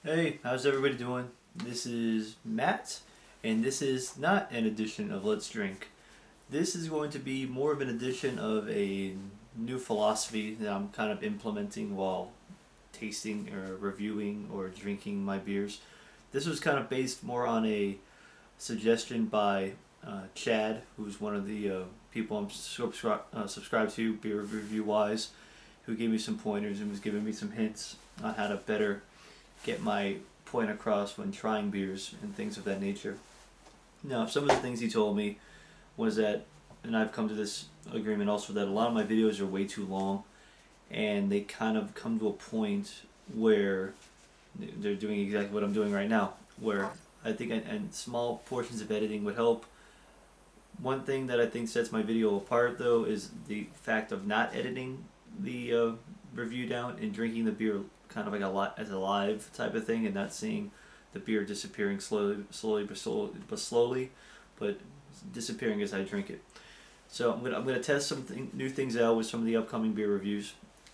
Hey, how's everybody doing? This is Matt, and this is not an edition of Let's Drink. This is going to be more of an edition of a new philosophy that I'm kind of implementing while tasting or reviewing or drinking my beers. This was kind of based more on a suggestion by Chad, who's one of the people I'm subscribed to, beer review wise, who gave me some pointers and was giving me some hints on how to better get my point across when trying beers and things of that nature. Now, some of the things he told me was that, and I've come to this agreement also, that a lot of my videos are way too long and they kind of come to a point where they're doing exactly what I'm doing right now, where I think and small portions of editing would help. One thing that I think sets my video apart though is the fact of not editing the review down and drinking the beer kind of like as a live type of thing, and not seeing the beer disappearing slowly, but disappearing as I drink it. So I'm gonna test some new things out with some of the upcoming beer reviews,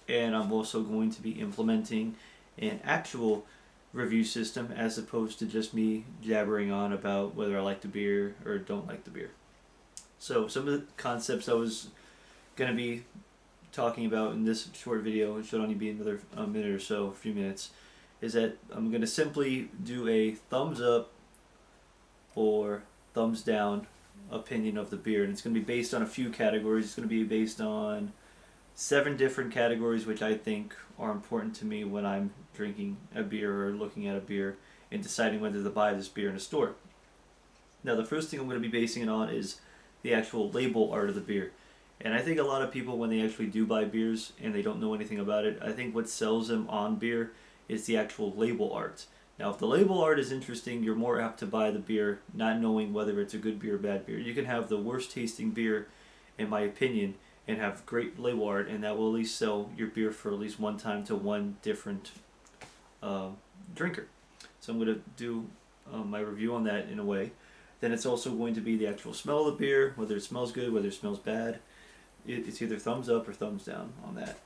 and I'm also going to be implementing an actual review system as opposed to just me jabbering on about whether I like the beer or don't like the beer. So some of the concepts I was gonna be talking about in this short video, it should only be another minute or so, a few minutes, is that I'm going to simply do a thumbs up or thumbs down opinion of the beer, and it's going to be based on a few categories. It's going to be based on 7 different categories which I think are important to me when I'm drinking a beer or looking at a beer and deciding whether to buy this beer in a store. Now, the first thing I'm going to be basing it on is the actual label art of the beer. And I think a lot of people, when they actually do buy beers and they don't know anything about it, I think what sells them on beer is the actual label art. Now, if the label art is interesting, you're more apt to buy the beer not knowing whether it's a good beer or bad beer. You can have the worst tasting beer, in my opinion, and have great label art, and that will at least sell your beer for at least one time to one different drinker. So I'm going to do my review on that in a way. Then it's also going to be the actual smell of the beer, whether it smells good, whether it smells bad. It's either thumbs up or thumbs down on that.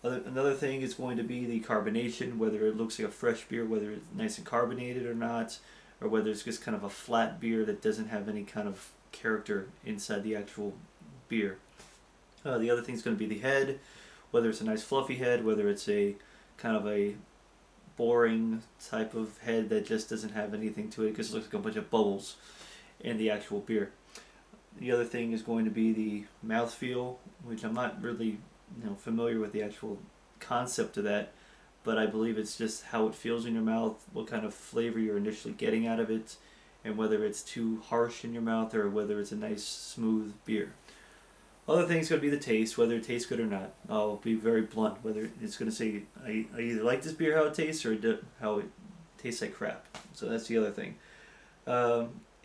Another thing is going to be the carbination, whether it looks like a fresh beer, whether it's nice and carbonated or not, or whether it's just kind of a flat beer that doesn't have any kind of character inside the actual beer. The other thing is going to be the head, whether it's a nice fluffy head, whether it's a kind of a boring type of head that just doesn't have anything to it because it looks like a bunch of bubbles in the actual beer. The other thing is going to be the mouthfeel, which I'm not really familiar with the actual concept of that, but I believe it's just how it feels in your mouth, what kind of flavor you're initially getting out of it, and whether it's too harsh in your mouth or whether it's a nice smooth beer. Other things going to be the taste, whether it tastes good or not. I'll be very blunt, whether it's going to say I either like this beer how it tastes or how it tastes like crap. So that's the other thing.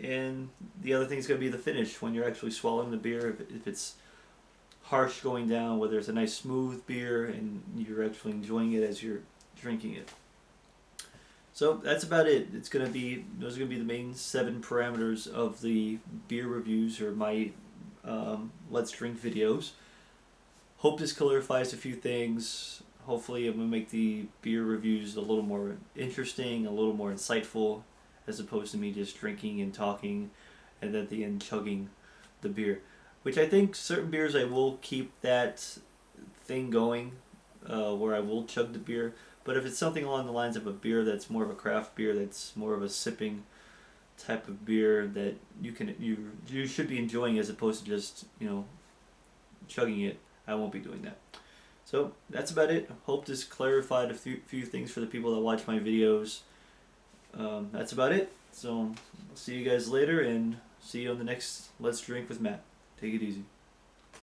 And the other thing is going to be the finish when you're actually swallowing the beer. If it's harsh going down, whether it's a nice smooth beer and you're actually enjoying it as you're drinking it. So that's about it. Those are going to be the main 7 parameters of the beer reviews or my Let's Drink videos. Hope this clarifies a few things. Hopefully I'm going to make the beer reviews a little more interesting, a little more insightful, as opposed to me just drinking and talking and at the end chugging the beer. Which I think certain beers I will keep that thing going where I will chug the beer. But if it's something along the lines of a beer that's more of a craft beer, that's more of a sipping type of beer that you should be enjoying as opposed to just chugging it, I won't be doing that. So that's about it. Hope this clarified a few things for the people that watch my videos. That's about it. So I'll see you guys later and see you on the next Let's Drink with Matt. Take it easy.